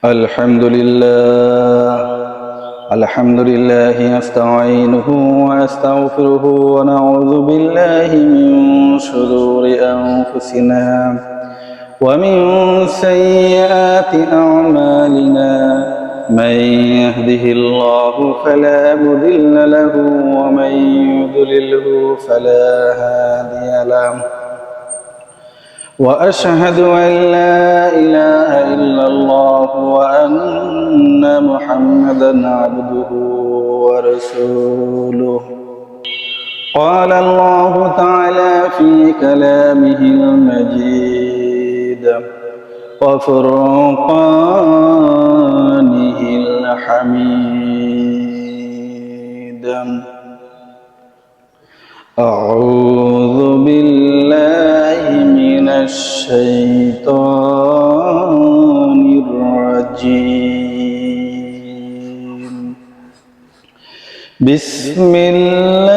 الحمد لله نستعينه ونستغفره ونعوذ بالله من شرور أنفسنا ومن سيئات أعمالنا من يهده الله فلا مضل له ومن يضلله فلا هادي له وأشهد أن لا إله إلا الله وأن محمدا عبده ورسوله قال الله تعالى في كلامه المجيد وفرقانه الحميد أعوذ بالله من الشيطان الرجيم بسم الله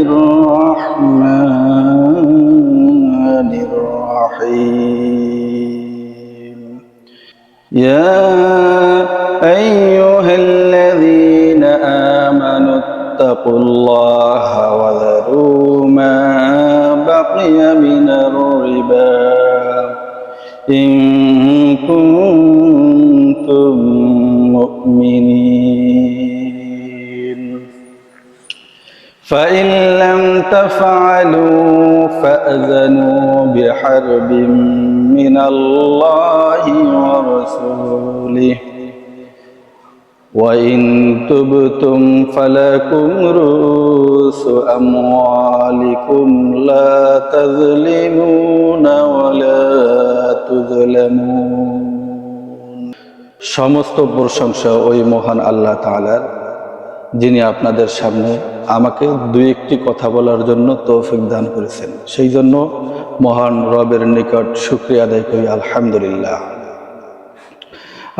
الرحمن الرحيم يا أيها الذين آمنوا اتقوا الله وذروا ما بقي من الربا إن كنتم مؤمنين فإن لم تفعلوا فأذنوا بحرب من الله ورسوله وإن تبتم فلكم رؤوس أموالكم لا تظلمون ولا تظلمون সমস্ত প্রশংসা ওই মহান আল্লাহ তাআলার, যিনি আপনাদের সামনে আমাকে দুই একটি কথা বলার জন্য তৌফিক দান করেছেন। সেই জন্য মহান রবের নিকট শুকরিয়া আদায় করি, আলহামদুলিল্লাহ।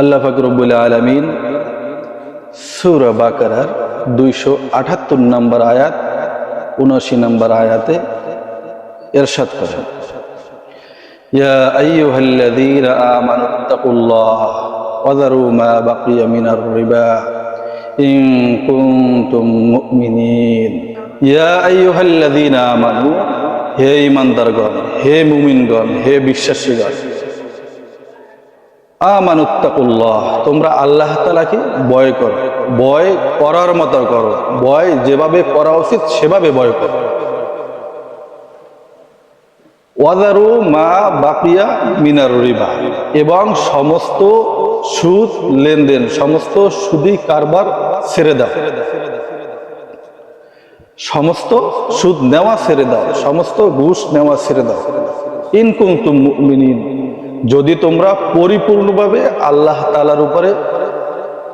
আল্লাহ পাক রব্বুল আলামিন সূরা বাকারার 278 নম্বর আয়াত 79 নম্বর আয়াতে ইরশাদ করেন, ইয়া আইয়ুহাল্লাযীনা আমানুত্তাকুল্লাহ ওয়া যারু মা বাকিয়া মিনার রিবা ইন কুনতুম মুমিনিন। ইয়া আইয়ুহাল্লাযীনা আমানু, হে ঈমানদারগণ, হে মুমিনগণ, হে বিশ্বাসীগণ, আমানুত্তাকুল্লাহ, তোমরা আল্লাহ তাআলাকে ভয় করো, ভয় করার মতো করো, ভয় যেভাবে করা উচিত সেভাবে ভয় করো। ওয়াযারু মা বাকিয়া মিনার রিবা, এবং সমস্ত সুদ লেনদেন, সমস্ত সুদি কারবার ছেড়ে দাও, সমস্ত সুদ নেওয়া ছেড়ে দাও, সমস্ত ঘুষ নেওয়া ছেড়ে দাও। ইন কুনতুম মুমিনিন, যদি তোমরা পরিপূর্ণভাবে আল্লাহ তাআলার উপরে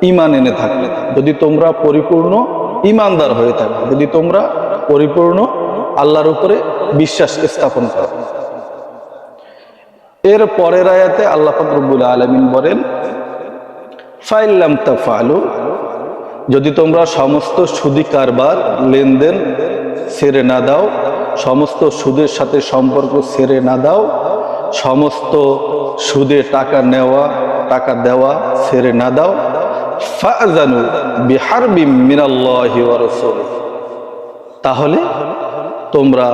ঈমান এনে থাকলে, যদি তোমরা পরিপূর্ণ ঈমানদার হয়ে থাকো, যদি তোমরা পরিপূর্ণ আল্লাহর উপরে বিশ্বাস স্থাপন করো। এর পরের আয়াতে আল্লাহ পাক রব্বুল আলামিন বলেন, ফাইন লাম তাফআলু, যদি তোমরা সমস্ত সুদি কারবার লেনদেন ছেড়ে না দাও, সমস্ত সুদের সাথে সম্পর্ক ছেড়ে না দাও, সমস্ত সুদে টাকা নেওয়া টাকা দেওয়া ছেড়ে না দাও, ফাআযানু বিহারবিম মিনাল্লাহি ওয়া রাসূলিহি, তাহলে তোমরা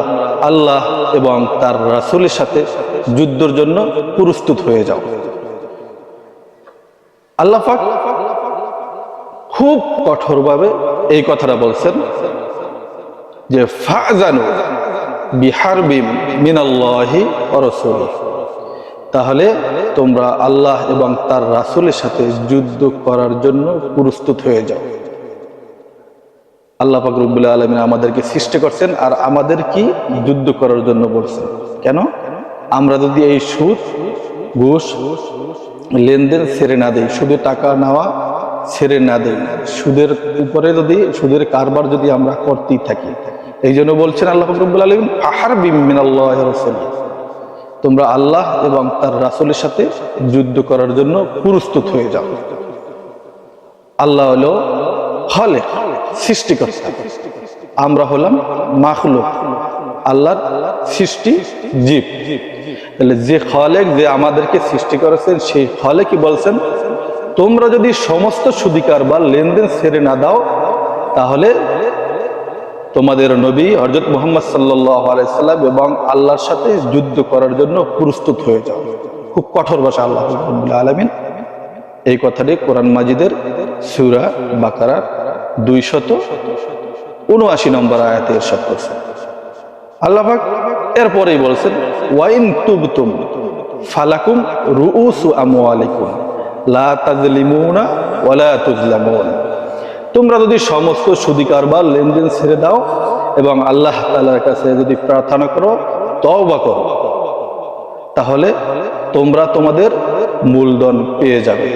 আল্লাহ এবং তার রাসূলের সাথে যুদ্ধের জন্য প্রস্তুত হয়ে যাও। আল্লাহ পাক খুব কঠোরভাবে এই কথাটা বলছেন যে ফাআযানু বিহারবিম মিনাল্লাহি ওয়া রাসূলিহি, তাহলে তোমরা আল্লাহ এবং তার রাসূলের সাথে যুদ্ধ করার জন্য প্রস্তুত হয়ে যাও। আল্লাহ পাক রব্বুল আলামিন আমাদেরকে সৃষ্টি করছেন আর আমাদের কি যুদ্ধ করার জন্য বলছেন। কেন? আমরা যদি এই সুদ ঘুষ লেনদেন ছেড়ে না দেই, শুধু টাকা নেওয়া ছেড়ে না দেই, সুদের উপরে যদি সুদের কারবার যদি আমরা করতেই থাকি, এই জন্য বলছেন আল্লাহ পাক রব্বুল আলামিন ফাহারবিম মিনাল্লাহি ওয়া রাসূলিহি, তোমরা আল্লাহ এবং তার রাসূলের সাথে যুদ্ধ করার জন্য প্রস্তুত হয়ে যাও। আল্লাহ হলো খালিক, সৃষ্টিকর্তা, আমরা হলাম মাখলুক, আল্লাহর সৃষ্টি জীব। তাহলে যে খালেক, যে আমাদেরকে সৃষ্টি করেছেন, সেই খালেকই বলছেন তোমরা যদি সমস্ত সুদি কারবার লেনদেন ছেড়ে না দাও তাহলে তোমাদের নবী হযরত মুহাম্মদ সাল্লাল্লাহু আলাইহি সাল্লাম এবং আল্লাহর সাথে যুদ্ধ করার জন্য প্রস্তুত হয়ে যাও। খুব কঠোর ভাষা আল্লাহ রাব্বুল আলামিন এই কথাটি কোরআন মাজিদের সূরা বাকারার 279 নম্বর আয়াতে ইরশাদ করেছেন। আল্লাহ পাক এরপরেই বলছেন ওয়াইন তুবতুম ফালাকুম রুউসু আমওয়ালিকুম লা তাজলিমুনা ওয়ালা তুজলামুন। তোমরা যদি সমস্ত সুদি কারবার লেনদেন ছেড়ে দাও এবং আল্লাহ তাআলার কাছে যদি প্রার্থনা করো, তওবা করো, তাহলে তোমরা তোমাদের মূলধন পেয়ে যাবে।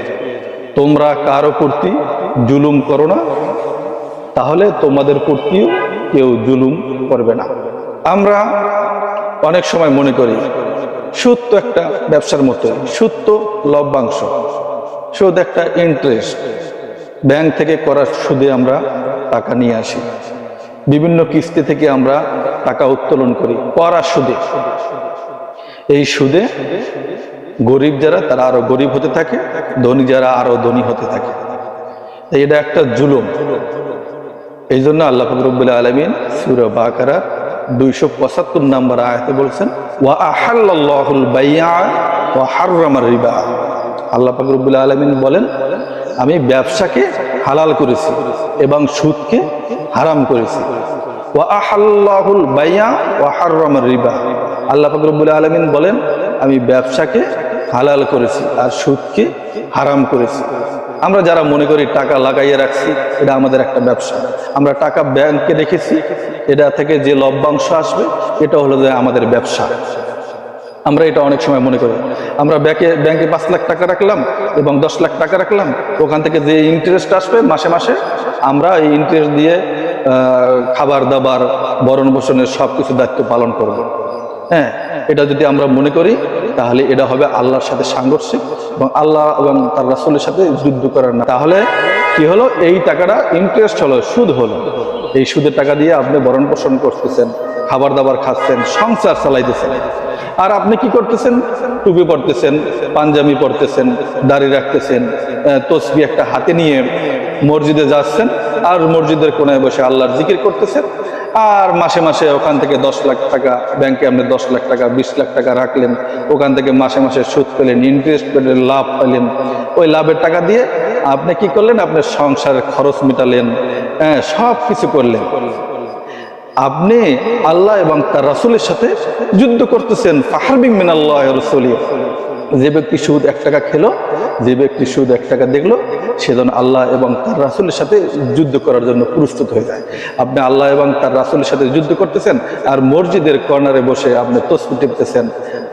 তোমরা কারো প্রতি জুলুম করো না, তাহলে তোমাদের প্রতিও কেউ জুলুম করবে না। আমরা অনেক সময় মনে করি সুদ তো একটা ব্যবসার মতো, সুদ তো লভ্যাংশ, সুদ একটা ইন্টারেস্ট, ব্যাংক থেকে করার সুদে আমরা টাকা নিয়ে আসি, বিভিন্ন কিস্তি থেকে আমরা টাকা উত্তোলন করি করার সুদে। এই সুদে গরিব যারা তারা আরো গরিব হতে থাকে, ধনী যারা আরো ধনী হতে থাকে। এটা একটা জুলুম। এই জন্য আল্লাহ পাক রব্বুল আলামিন সূরা বাকারা 275 নম্বর আয়াতে বলছেন ওয়া আহাল্লাল্লাহুল বাইআ ওয়া হাররামার রিবা। আল্লাহ পাক রব্বুল আলামিন বলেন আমি ব্যবসাকে হালাল করেছি এবং সুদকে হারাম করেছি। ওয়া আহাল্লাহুল বাইআ ওয়া হাররামার রিবা। আল্লাহ পাক রব্বুল আলামিন বলেন আমি ব্যবসাকে হালাল করেছি আর সুদকে হারাম করেছি। আমরা যারা মনে করি টাকা লাগাইয়ে রাখছি এটা আমাদের একটা ব্যবসা, আমরা টাকা ব্যাংকে রেখেছি, এটা থেকে যে লভ্যাংশ আসবে এটা হলো যে আমাদের ব্যবসা। আমরা এটা অনেক সময় মনে করি আমরা ব্যাংকে 5 লাখ টাকা রাখলাম এবং 10 লাখ টাকা রাখলাম, ওখান থেকে যে ইন্টারেস্ট আসবে মাসে মাসে আমরা এই ইন্টারেস্ট দিয়ে খাবার দাবার ভরণ পোষণের সব কিছু দায়িত্ব পালন করব। হ্যাঁ, এটা যদি আমরা মনে করি তাহলে এটা হবে আল্লাহর সাথে সাংঘর্ষিক এবং আল্লাহ এবং তার রাসূলের সাথে যুদ্ধ করার না। তাহলে কি হলো, এই টাকাটা ইন্টারেস্ট হলো, সুদ হলো। এই সুদের টাকা দিয়ে আপনি ভরণ পোষণ করতেছেন, খাবার দাবার খাচ্ছেন, সংসার চালাইতেছেন। আর আপনি কি করতেছেন, টুপি পরতেছেন, পাঞ্জাবি পরতেছেন, দাড়ি রাখতেছেন, তসবিহ একটা হাতে নিয়ে মসজিদে যাচ্ছেন আর মসজিদের কোনায় বসে আল্লাহর জিকির করতেছেন। আর মাসে মাসে ওখান থেকে 10 লাখ টাকা ব্যাংকে আপনি 10 লাখ টাকা 20 লাখ টাকা রাখলেন, ওখান থেকে মাসে মাসে সুদ পেলেন, ইন্টারেস্ট পেলেন, লাভ পেলেন। ওই লাভের টাকা দিয়ে আপনি কি করলেন, আপনার সংসারের খরচ মেটালেন, হ্যাঁ, সব কিছু করলেন। আপনি আল্লাহ এবং তার রাসূলের সাথে যুদ্ধ করতেছেন। ফাহারবিন মিনাল্লাহি ওয়া রাসূলিহি। যে ব্যক্তি সুদ 1 টাকা খেলো, যে ব্যক্তি সুদ 1 টাকা দেখলো, সেজন আল্লাহ এবং তার রাসূলের সাথে যুদ্ধ করার জন্য প্রস্তুত হয়ে যায়। আপনি আল্লাহ এবং তার রাসূলের সাথে যুদ্ধ করতেছেন আর মসজিদের কর্নারে বসে আপনি তসবিহ টিপতেছেন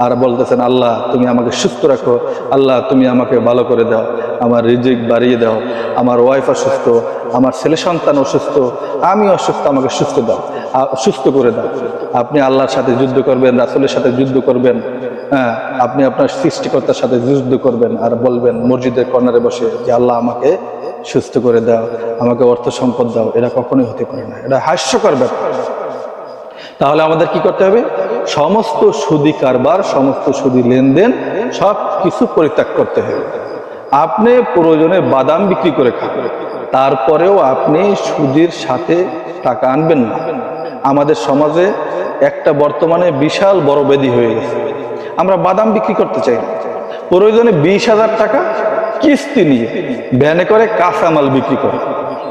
আর বলতেছেন আল্লাহ তুমি আমাকে সুস্থ রাখো, আল্লাহ তুমি আমাকে ভালো করে দাও, আমার রিজিক বাড়িয়ে দাও, আমার ওয়াইফ অসুস্থ, আমার ছেলে সন্তান অসুস্থ, আমি অসুস্থ, আমাকে সুস্থ দাও, সুস্থ করে দাও। আপনি আল্লাহর সাথে যুদ্ধ করবেন, রাসূলের সাথে যুদ্ধ করবেন, হ্যাঁ, আপনি আপনার সৃষ্টিকর্তার সাথে যুদ্ধ করবেন আর বলবেন মসজিদের কর্নারে বসে যে আল্লাহ আমাকে সুস্থ করে দাও, আমাকে অর্থ সম্পদ দাও। এটা কখনোই হতে পারে না, এটা হাস্যকর ব্যাপার। তাহলে আমাদের কি করতে হবে, সমস্ত সুদি কারবার, সমস্ত সুদি লেনদেন সব কিছু পরিত্যাগ করতে হবে। আপনি প্রয়োজনে বাদাম বিক্রি করে খান, তারপরেও আপনি সুদের সাথে টাকা আনবেন না। আমাদের সমাজে একটা বর্তমানে বিশাল বড় ব্যাধি হয়ে গেছে, আমরা বাদাম বিক্রি করতে চাই না, প্রয়োজনে 20,000 টাকা কিস্তি নিয়ে ভ্যানে করে কাঁচামাল বিক্রি করে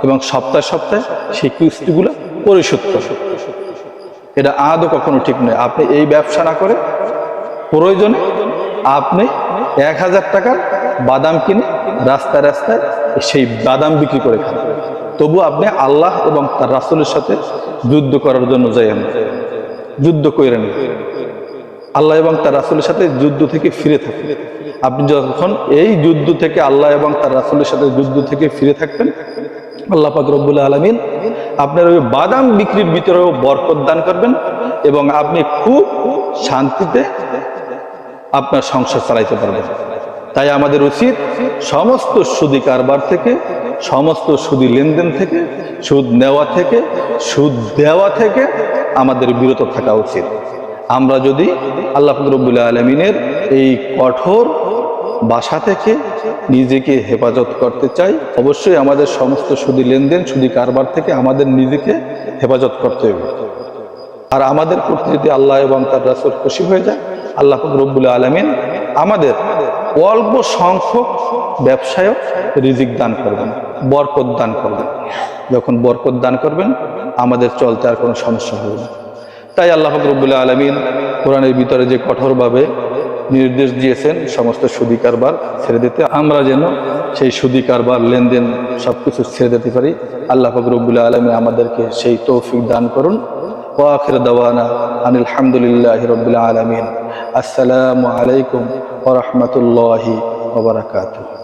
এবং সপ্তাহে সপ্তাহে সেই কিস্তিগুলো পরিশোধ করে। এটা আদৌ কখনো ঠিক নয়। আপনি এই ব্যবসা না করে প্রয়োজনে আপনি 1000 টাকার বাদাম কিনে রাস্তায় রাস্তায় সেই বাদাম বিক্রি করে খান, তবু আপনি আল্লাহ এবং তার রাসূলের সাথে যুদ্ধ করার জন্য যাইয়েন, যুদ্ধ করেন। আল্লাহ এবং তার রাসূলের সাথে যুদ্ধ থেকে ফিরে থাকবেন। আপনি যখন এই যুদ্ধ থেকে, আল্লাহ এবং তার রাসূলের সাথে যুদ্ধ থেকে ফিরে থাকবেন, আল্লাহ পাক রব্বুল আলামিন আপনার ওই বাদাম বিক্রির ভিতরেও বরকত দান করবেন এবং আপনি খুব শান্তিতে আপনার সংসার চালাইতে পারবেন। তাই আমাদের উচিত সমস্ত সুদি কারবার থেকে, সমস্ত সুদি লেনদেন থেকে, সুদ নেওয়া থেকে, সুদ দেওয়া থেকে আমাদের বিরত থাকা উচিত। আমরা যদি আল্লাহ রাব্বুল আলামিনের এই কঠোর বাসা থেকে নিজেকে হেফাজত করতে চাই, অবশ্যই আমাদের সমস্ত সুদি লেনদেন, সুদি কারবার থেকে আমাদের নিজেকে হেফাজত করতে হবে। আর আমাদের প্রতি যদি আল্লাহ এবং তার রাসূল খুশি হয়ে যায়, আল্লাহ রাব্বুল আলামিন আমাদের অল্প সংখ্যক ব্যবসায় রিজিক দান করবেন, বরকত দান করবেন। যখন বরকত দান করবেন, আমাদের চলতে আর কোনো সমস্যা হবে না। তাই আল্লাহ রাব্বুল আলামিন কোরআনের ভিতরে যে কঠোরভাবে নির্দেশ দিয়েছেন সমস্ত সুদি কারবার ছেড়ে দিতে, আমরা যেন সেই সুদি কারবার লেনদেন সবকিছু ছেড়ে দিতে পারি। আল্লাহ রাব্বুল আলামিন আমাদেরকে সেই তৌফিক দান করুন। ওয়া আখির দাওয়ানা আনিল হামদুলিল্লাহি রাব্বিল আলামিন। আসসালামু আলাইকুম ওয়া রাহমাতুল্লাহি ওয়া বারাকাতুহু।